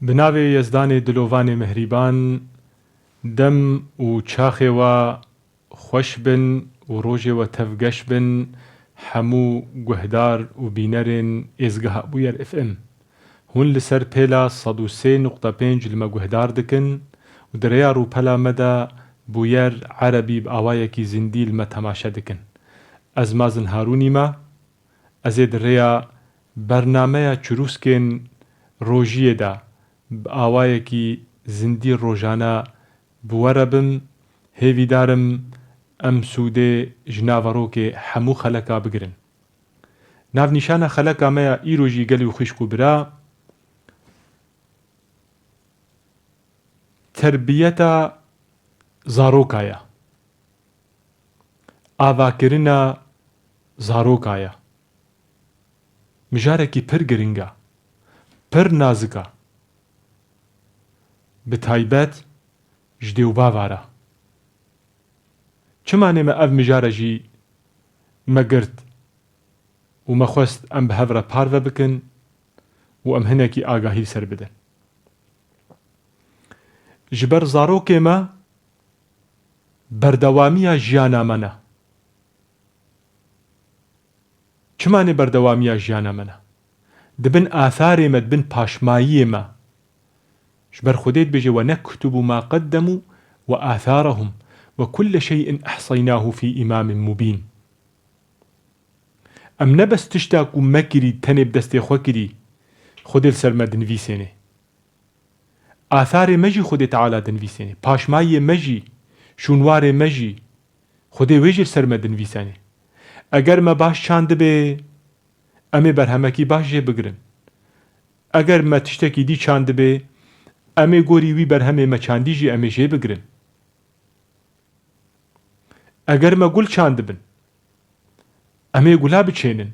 بناوێ یەزدانێ دلۆڤانێ مهریبان دەم و چاخێوە خۆش بن و ڕۆژێوە تەڤگەش بن هەموو گوهدار و بینەرێن ئێزگە بوویەر FM هون لەسەر پێلا 103.5 لمە گوهدار دکن و درەیا ڕووپەلا مەدا بوویەر عەرەبی بئاوایەکی زیندی لمە تەماشە دکن. ئەز مازن هاروونیمە ئەزێ درەیا بەرنامەیە چروسکێن ڕۆژیەدا بئاوایەکی زیندی ڕۆژانە بوەرە بم هێویدارم ئەم سوودێ ژناڤەڕۆکێ هەموو خەلەکا بگرن. ناونیشانە خەلەکا مەیە ئیرۆژی گەلی و خوشک و برا تربیەتە زارۆکایە، ئاواکردنە زارۆکایە، مژارێکی پر گرنگە، پر نازکە، بتایبەت ji dêw bavara. Çimanê me ev mijare jî me girt û me xwest em bi hev re parve bikin û em hinekî agahî ser bidin. Ji ber zarokê me berdewamiya jiyana me ne. Çimanê berdewamiya jiyana me ne? Dibin atharê me, dibin paşmayiyê me. ji ber Xwedê dibêje وَنَكْتُبُ مَا قَدَّمُوا وَآثَارَهُمْ وَكُلَّ شَيْءٍ أَحْصَيْنَاهُ فِي إِمَامٍ مُبِينٍ. ئەم نەبەس تشتاک و مەکری تەنێ بدەستێ خۆ کری Xwedê li ser me dinivîsêne. Atharê me jî Xwedê Teala dinivîsêne. Paşmayiyê me jî, şûnwarê me jî Xwedê wê jî li ser me dinivîsêne. Eger me baş çand dibe em ê berhemekî baş jê bigirin. Eger me tiştekî dî çand dibe em ê gorî wî berhemê me çandî jî em ê jê bigirin. Eger me gul çand dibin em ê gula biçinin.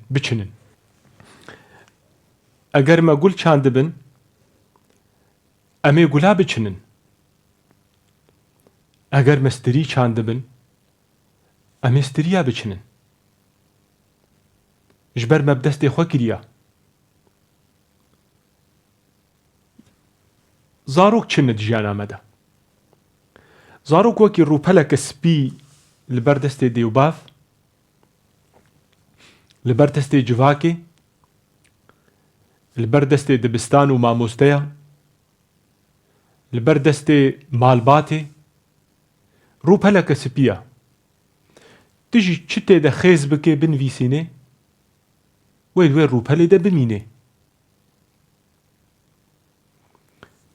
Eger me gul çand dibin em ê gula biçinin. Eger me stirî çand dibin em ê stiriya biçinin. Ji ber me bi destê xwe kiriya. Zarok çin di jiyana me de. Zarok wekî rûpeleke spî li ber destê dêwbav, li ber destê civakê, li ber destê dibistan û mamosteya, li ber destê malbatê, rûpeleke spî ye. Tu jî çi tê de xêz bikê binivîsînê, wê li wê rûpelê de bimînê.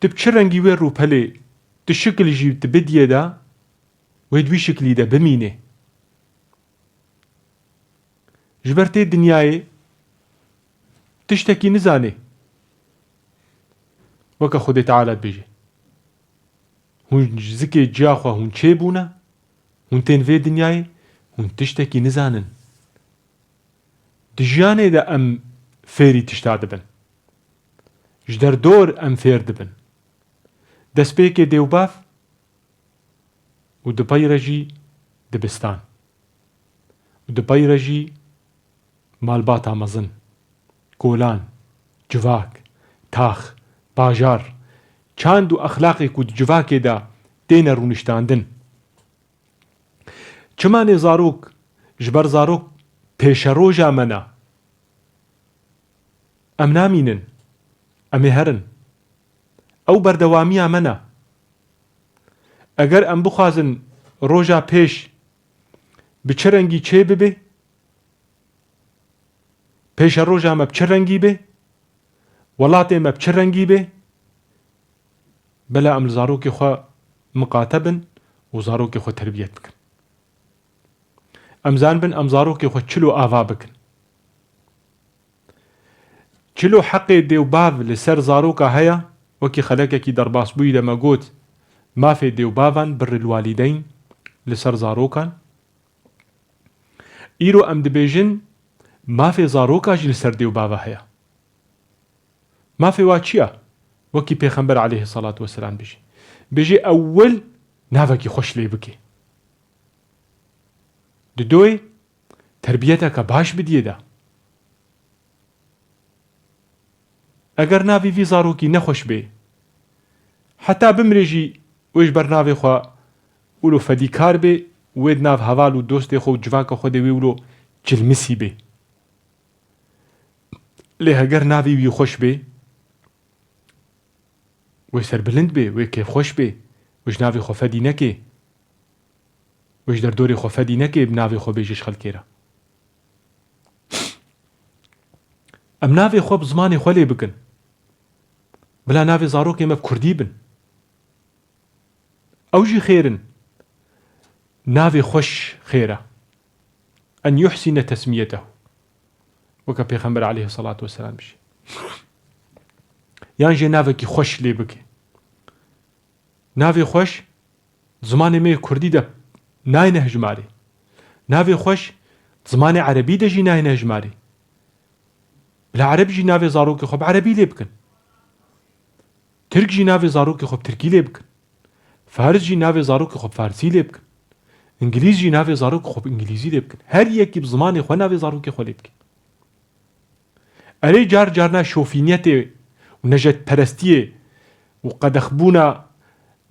Tu bi çi rengî wê rûpelê tu şikil jî tu bidiyê de wê di wî şiklî de bimînê. Ji ber tê dinyayê tiştekî nizanê. Weke Xwedê Teala dibêje. Hûn ji zikê ciya xwe hûn çêbûne, hûn tên vê dinyayê, hûn tiştekî nizanin. Di jiyanê de em fêrî tişta dibin. Ji derdor em fêr dibin. Destpêkê dêwbav û di peyre jî dibistan. û di peyre jî malbata mezin, kolan, civak, tax, bajar, çand û exlaqê ku di civakê de têne rûniştandin. Çimanê zarok ji ber zarok pêşeroja me ne. Em namînin, em ê herin. Ew berdewamiya me ne. Eger em bixwazin roja pêş bi çi rengî çê bibe, pêşa roja me bi çi rengî be, welatê me bi çi rengî be, bela em li zarokê xwe miqatebin û zarokê xwe terbiyet bikin. Em zanibin em zarokê xwe çilo ava bikin. Çilo heqê dêwbav li ser zaroka heye, wekî xelekekî derbasbûyî de me got mafê dêwbavan birril walideyn li ser zarokan. Îro em dibêjin mafê zaroka jî li ser dêwbava heye. Mafê wa çi ye? Wekî Pêxember aleyhissalatu vesselam bêje. Bêje ewwel navekî xweş lê bike. Di doyê terbiyeteke baş bidiyê de. Eger navê vî zarokî nexweş bê حتى بمريجي ويش برناوي خوا ولو فديكار بي ويد ناف هوالو دوستي خو جواكا خو دي ويولو جلمسي بي لي هگر ناوي وي خوش بي وي سر بلند بي وي كيف خوش بي ويش ناوي خو فدي نكي ويش در دوري خو فدي نكي بناوي خو بيجيش خلكيرا ام ناوي خو بزماني خو لي بكن بلا ناوي زاروكي ما بكردي بن اوجي خيرن ناوي خوش خيرا أن يحسن تسميته وكا بيغمبر عليه الصلاة والسلام بشي يانجي ناوكي خوش لي بكي ناوي خوش زماني مي كردي دا ناين هجماري ناوي خوش زماني عربي دا جي ناين هجماري بلا عربي جي ناوي زاروكي خب عربي لي بكن ترك جي ناوي زاروكي خب تركي لي بكن فارس جي ناوي زاروكي خب فارسي لي بكن انجليزي ناوي زاروك خب انجليزي لي بكن هر يكي بزماني خو ناوي زاروكي خو لي بكن اري جار جارنا شوفينيتي ونجد پرستيه وقد اخبونا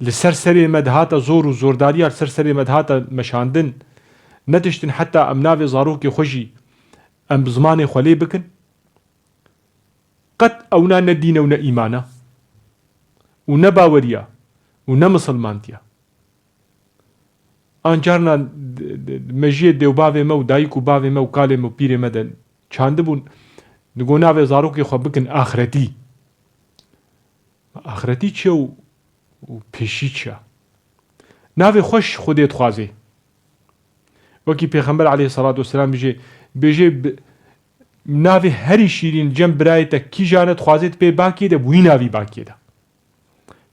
لسرسري مدهاتا زور وزورداريا لسرسري مدهاتا مشاندن نتشتن حتى ام ناوي زاروكي خوجي ام بزماني خو لي بكن قد اونا ندين ونا ايمانا ونباوريا ونمسلمانتيا انجارنا مجيد ديو باوي مو دايكو باوي مو كالي مو بيري مدن چاندبون نگو ناوي زاروكي خو بكن آخرتي آخرتي چه و پیشی چه ناوي خوش خودت خوازي وكي پیغمبر عليه الصلاة والسلام بيجي ناوي هري شيرين جنب برايتا كي جانت خوازيت بي باكي ده بوي ناوي باكي ده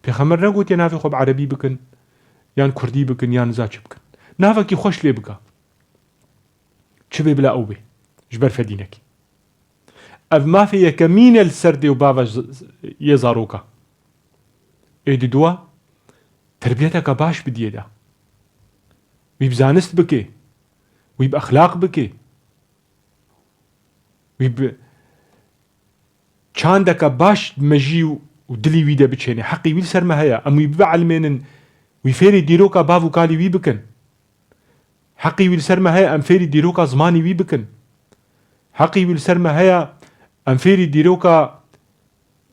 پیغمبر نگوت يا ناوي خو عربي بكن يان كردي بكن يان زاچ بكن ناوكي خوش لي بكا چه بي بلا او بي جبر فدينكي اف ما في يكمين السردي وبابا يزاروكا ايدي دوا تربيتك باش بديه ده ويب زانست بكي ويب اخلاق بكي ويب چاندك باش مجي ودلي ويدا بچيني حقي ويل سر ما هيا ام ويب علمين ويفيري ديروكا بافو كالي وي بكن حقي ويل سر ما هيا ام فيري ديروكا زماني وي بكن حقي ويل سر ما هيا ام فيري ديروكا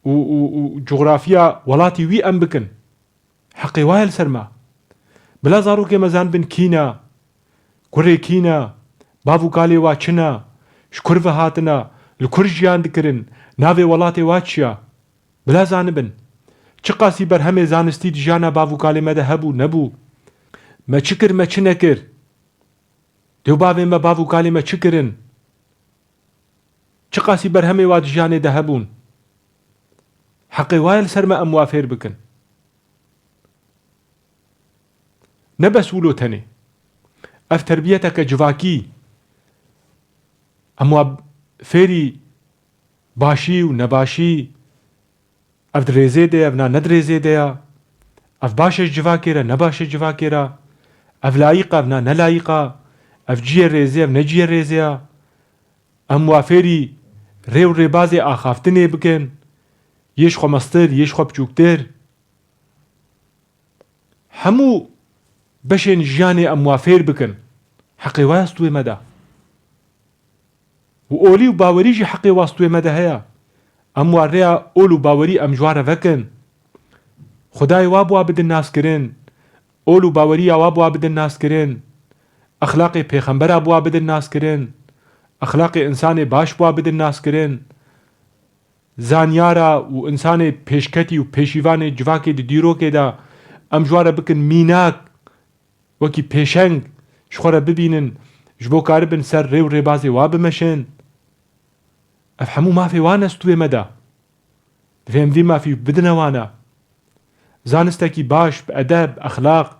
وجغرافيا ولاتي وي ام بكن حقي وايل سرما بلا زاروكي مزان بن كينا كوري كينا بافو كالي واتشنا شكر هاتنا الكرجيان دكرن ناوي ولاتي واتشيا بلا زانبن چقاسي برهمي زانستي دجانا بافو كالي مده هبو نبو ما چكر ما چنكر ديو باوي ما بافو كالي ما چكرن چقاسي برهمي وادجاني دهبون حقي وايل سرما اموافير بكن نبس ولو تاني اف تربيتك جواكي امواب فيري باشي ونباشي اف دريزي دي اف نا ندريزي دي اف باشش جواكيرا نباشش جواكيرا اف لايقا اف نا نلايقا اف جي ريزي اف نجي ريزي اموافيري ريو ريبازي آخافتني بكن يش خو مستر يش خو بچوكتر همو بشن جاني اموافير بكن حقي واستوي مدى و اولي و باوريجي حقي واستوي مدى هيا امواريا اولو باوري امجوار فكن خداي وابوا بد الناس كرين اولو باوريا وابوا بد الناس كرين اخلاقي پیغمبر ابوا بد الناس كرين اخلاقي انساني باش بوا بد الناس كرين زانيارا و انساني پیشكتي و پیشيواني جواكي دي ديروكي دا امجوار بكن ميناك وكي پیشنگ شخورا ببينن جبو كاربن سر ريو ريبازي وابمشن افهمو ما في وانا استوي مدى فهم دي ما في بدنا وانا زانستكي باش بأدب أخلاق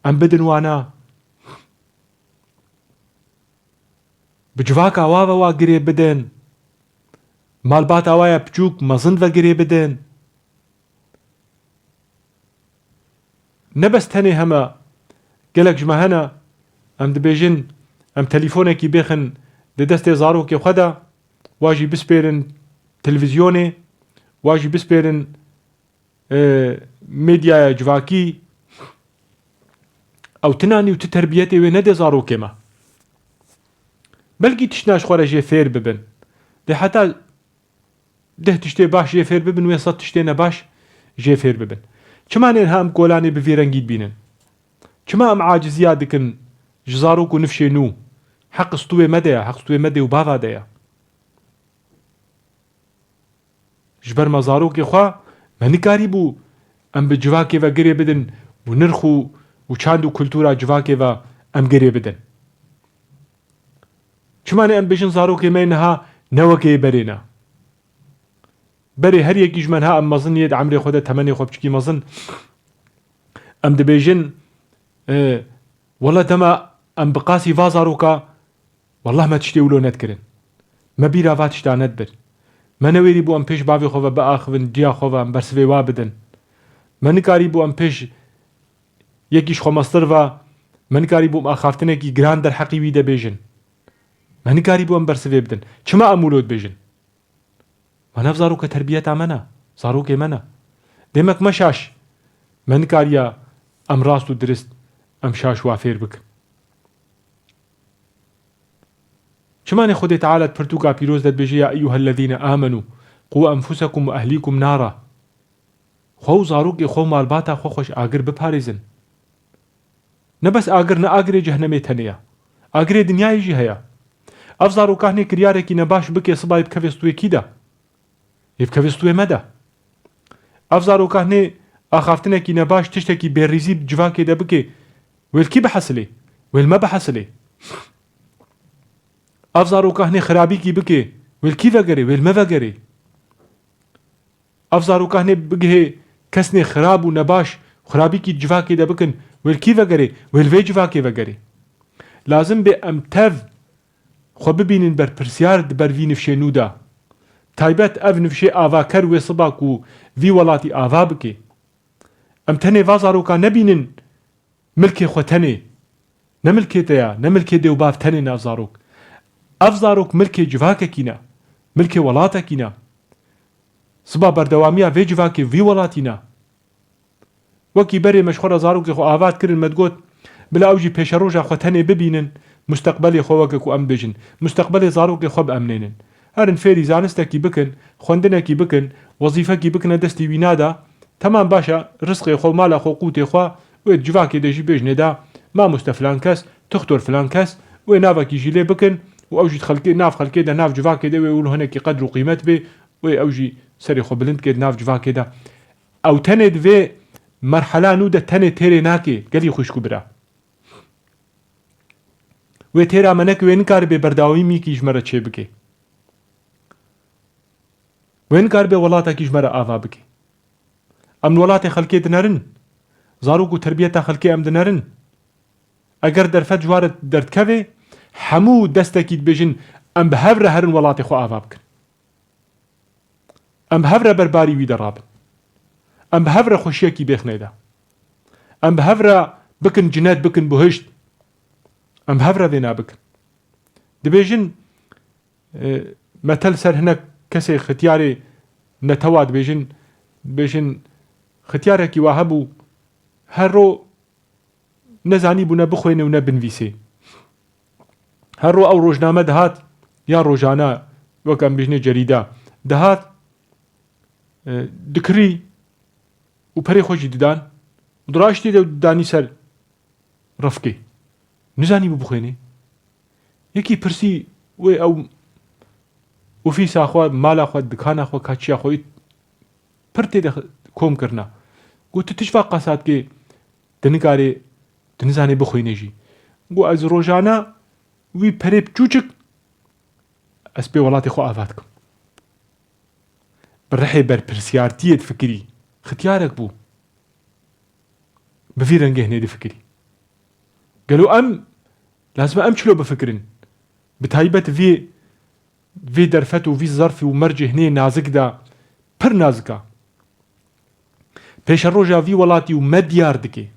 ام بدن وانا بجواك آواوا واقري بدن مالبات آوايا بجوك مزند وقري بدن نبس تاني هما قلق جمهنا ام دبيجن ام تليفونكي بيخن دستي زاروكي خدا واجي بسبيرن تلفزيوني واجي بسبيرن ميديا جواكي او تناني و تتربيتي وينده زاروكي ما بلكي تشناش خورا جي فير ببن دي حتى ده تشتي باش جي فير ببن ويصد تشتينا باش جي فير ببن چما نينها ام كولاني بفيرنجيد بينن چما ام عاجزيات دكن جزاروك ونفشي نو حق استوي مدى وبافا ديا جبر مزاروك خوا منكاري بو ام بجواكي و گري بدن ونرخو وچاندو كولتورا جواكي و ام گري بدن چما ني ام بيجن زاروكي مينها نوكي برينا بري هر يكيش منها ام مزن يد عمري خوده تمني خوب چكي مزن ام دبيجن والله تما ام بقاسي فازاروكا والله ما تشتي ولو نتكرن ما بيرا فاتشتا ندبر ما نويري بو ام بيش بافي خوفا باخفن ديا خوفا ام برسوي وابدن ما نكاري بو ام بيش يكيش خو مصرفا ما نكاري بو ام اخافتنكي جراندر حقي ويدا بيجن ما نكاري بو ام برسوي بدن چما امولود بيجن ما نفزاروكا تربيتا منا زاروكي منا ديمك مشاش ما نكاريا ام راستو درست ام شاش وافير بك شماني خدي تعالى برتوكا بيروز داد بيجي يا أيها الذين آمنوا قوا أنفسكم وأهليكم نارا خو زاروك خو مالباتا خو خوش آگر بپاريزن نبس آگر نا آگر جهنمي تنيا آگر دنيا يجي هيا اف زاروكا هني كرياركي نباش بكي صبا يبكفستوي كيدا يبكفستوي مدا اف زاروكا هني آخافتنكي نباش تشتكي بيريزي بجواكي دا بكي ويلكي بحسلي ويل ما بحسلي افزاروكا هني خرابيكي بكي والكي فقري والما فقري افزاروكا هني بقي كسني خراب ونباش خرابيكي جفاكي دا بكن والكي فقري والفي جفاكي فقري لازم بأمتف خو ببينن بر برسيار بر في نفشي نودا تايبت اف نفشي آفا كروي صباكو في ولاتي آفا بكي امتني فازاروكا نبينن ملكي خو تني نملكي تيا نملكي ديو باف تني نافزاروك افزاروك ملكي جواكا كينا ملكي ولاتا كينا صبا بردواميا في جواكي في ولاتينا وكي بري مشخورة زاروك خو آفات كرن مدقوت بلا اوجي پیش روجا خو تني ببينن مستقبلي خو وككو ام بيجن مستقبلي زاروك خو بامنينن هرن فيري زانستكي بكن خوندنكي بكن وظيفكي بكن دستي وينادا تمام باشا رزقي خو مالا خو قوتي خو ويت جواكي دجي بيجن دا ما مستفلان كاس تختور فلان كاس وينافكي جيلي بكن واوجي خلكي ناف خلكي دا ناف جواكي دا ويقولوا هناك قدر وقيمت به واوجي سري خو بلند كي ناف جواكي دا او تند في مرحله نوده تنه تيري ناكي قالي خوشكو برا وتيرا منك وين كار به برداوي كي جمره چه بكي وين كار به ولاتا كي جمره آفا بكي ام ولات خلكي دنرن زاروكو تربيتا خلكي ام دنرن اگر در فت جوار درد كوي حمو دستكي بيجن ام بهفره هرن ولاتي خو آفا بكن ام بهفره برباري وي درابن ام بهفره خوشيكي بيخنيدا ام بهفره بكن جنات بكن بهشت ام بهفره ذينا بكن دبيجن مثل سر هناك كسي ختياري نتواد بيجن ختياركي واهبو هرو نزاني بونا بخوين ونا بنفيسي هرو او روجنامه دهات يا روجانا وكم بيجني جريده دهات دكري وبري خوشي ددان دراشتي داني سر رفكي نزاني ببخويني يكي برسي وي او وفي ساخوا مالا خو دكانا خو كاتشيا خو پرتي د کوم کرنا قلت تشفى قاسات كي دنكاري دنزاني بخويني جي قو از روجانا وي بريب چوچك اسبي ولاتي خو آفاتكم برحي بر برسيارتية فكري ختيارك بو بفيرنجه هني دي فكري قالوا ام لازم امشلو بفكرن بتايبت في درفتو في ظرفي ومرجه هني نازك دا پر نازكا پیش روجا في ولاتي ومديار دكي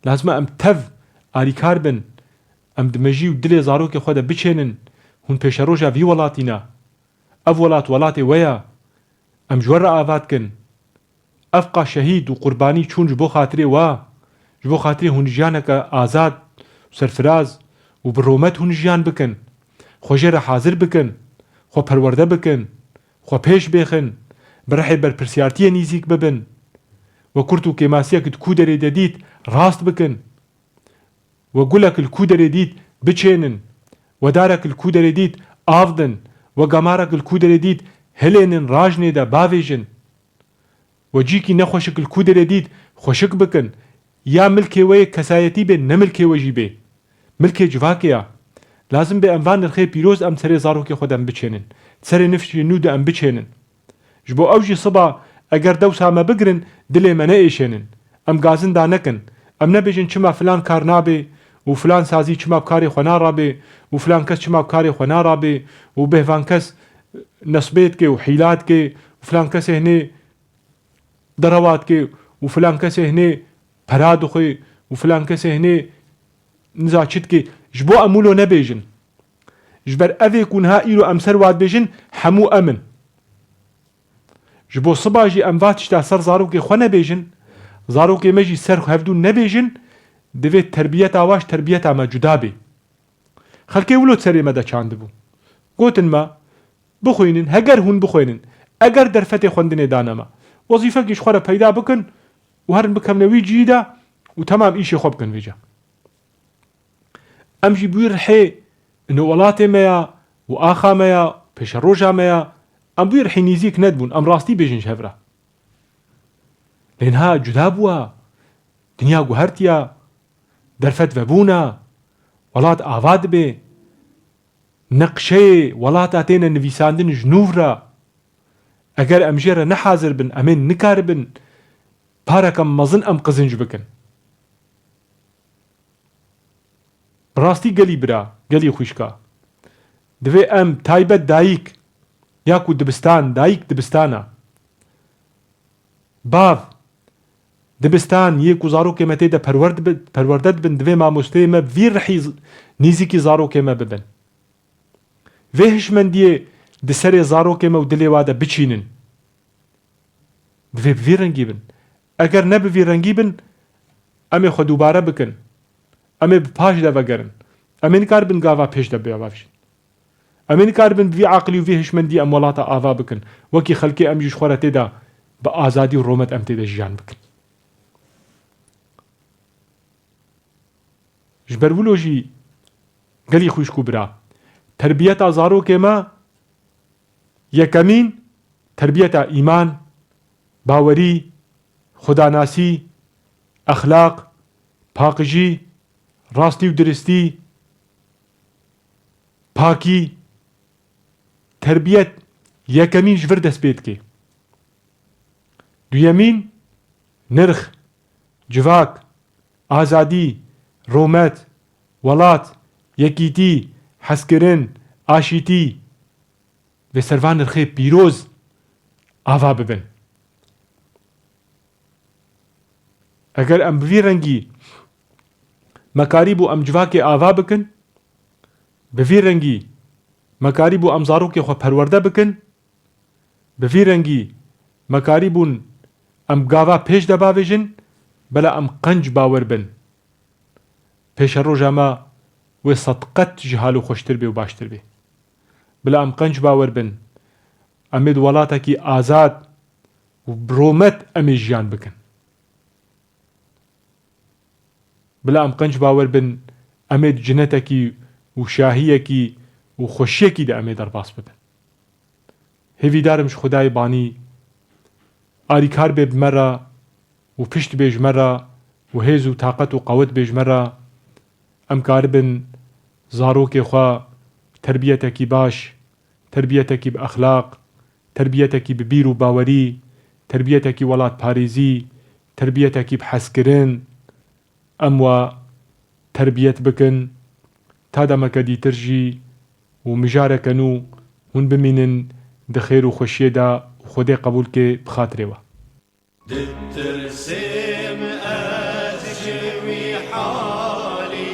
لازم ام تف آريكار بن ام دمجي ودلي زاروكي خودا بچينن هون پیش روجا في ولاتينا اف ولاتي ويا ام جور آفات كن افقا شهید و قربانی چون جبو خاطری وا جبو خاطری هون ژیانەکە ئازاد و سەرفراز و بڕۆمەت هون ژیان بکەن خۆژێرە حاضر بکەن خۆ پەروەردە بکەن خۆ پێش بێخن بەڕەحی بەرپرسیارتیە نزیک ببن و کورت و کێماسیەکت کو دەرێ دەدیت ڕاست بکەن و گولەکل کو دەرێ دیت بچێنن و دارەکل کو دەرێ دیت ئاودن و گەمارەکل کو دەرێ دیت هەلێنن ڕاژنێدا باوێژن و جیکی نەخۆشکل کو دەرێ دیت خۆشک بکەن یا ملکێوەیە کەسایەتی بێ نەملکێوەژی بێ ملکێ جوواکەیە لازم بێ ئەموان نرخێ پیرۆز ئەم سەرێ زاڕۆکی خۆدەم بچێنن سەرێ نفشی نودە ئەم بچێنن ji bo ew jî siba eger dewsa me bigirin dilê me neêşênin em gazin da nekin em nebêjin çima filan kar nabê û filan sazî çima bi karê xwe narabê û filan kes çima bi karê xwe narabê û bêhvan kes nesbê dike û hîla dike û filan kesê hinê derawa dike û filan kesê hinê pera dixwe û filan kesê hinê niza çi dike ji bo em wilo nebêjin ji ber evê ku niha îro em ser wat bêjin hemû em in ji bo siba jî em va tişta ser zarokê xwe nebêjin zarokê me jî ser hevdû nebêjin divê terbiyeta waş terbiyeta me cuda bê xelkê wilo serê me de çandibû gotin me bixwînin heger hûn bixwênin eger derfetê xwendinê dane me wezîfekî ji xwe re peyda bikin û herin bikevne wî cihî de û temam îşê xwe bikin vêce em jî bûyî rihê li welatê me ya û axa me ya pêşa roja me ya em bûyî rihê nîzik nedibûn em rastî bêjin ji hev re lê niha cuda bûwa dinya guhertiya derfet vebûna welat ava dibe neqşeyê welata têne nivîsandin ji nûv re eger em jê re nehazir bin em ê nikaribin parekem mezin em qizinc bikin bi rastî gelî bira gelî xwîşka divê em taybet dayîk ya ku dibistan dayîk dibistana bav dibistan yê ku zarokê me tê de perwerde dibin divê mamosteyê me vî rihî nîzîkî zarokê me bibin vê hişmendiyê di serê zarokê me û dilê wa de biçînin divê bi vî rengî bin eger ne bi vî rengî bin em ê xwe dûbare bikin em ê bi paş de vegerin em ê nikaribin gava pêş de bêavavîn em ê nikaribin vî aqilî û vî hişmendî em welata ava bikin wekî xelkê em jî ji xwe re têda bi azadî û romet em têde jiyan bikin ji ber wilo jî gelî xwîşk û bira terbiyeta zarokê me yekemîn terbiyeta îman bawerî xudanasî exlaq paqijî rastî û diristî pakî terbiyet yekemîn ji vir dest pê dike duyemîn nirx civak azadî romet welat yekîtî hezkirin aşîtî ve servan nirxê pîroz ava bibin eger em bi vî rengî mekarî bû em civakê ava bikin bi vî rengî mekarî bû em zarokê xwe perwerde bikin bi vî rengî mekarî bûn em gava pêş de bavêjin bela em qenc bawer bin pêşa roja me wê sedqet ji hal û xweştir bê û baştir bê bila em qenc bawer bin em ê di welatekî azad û biromet em ê jiyan bikin bila em qenc bawer bin em ê di cinetekî û şahiyekî û xweşiyekî de em ê derbas bibin hêvîdarim ji Xwedayê banî alîkar bê bi me re û pişt bê ji me re û hêz û taqet û qewet bê ji me re em karibin zarokê xwe terbiyetekî baş terbiyetekî bi exlaq terbiyetekî bi bîr û bawerî terbiyetekî welatparêzî terbiyetekî bi hezkirin em wa terbiyet bikin ta demeke dîtir jî û mijareke nû hûn bimînin di xêr û xweşiyê de û Xwedê qebûl kê bi xatirê we دترسم از جوی حالی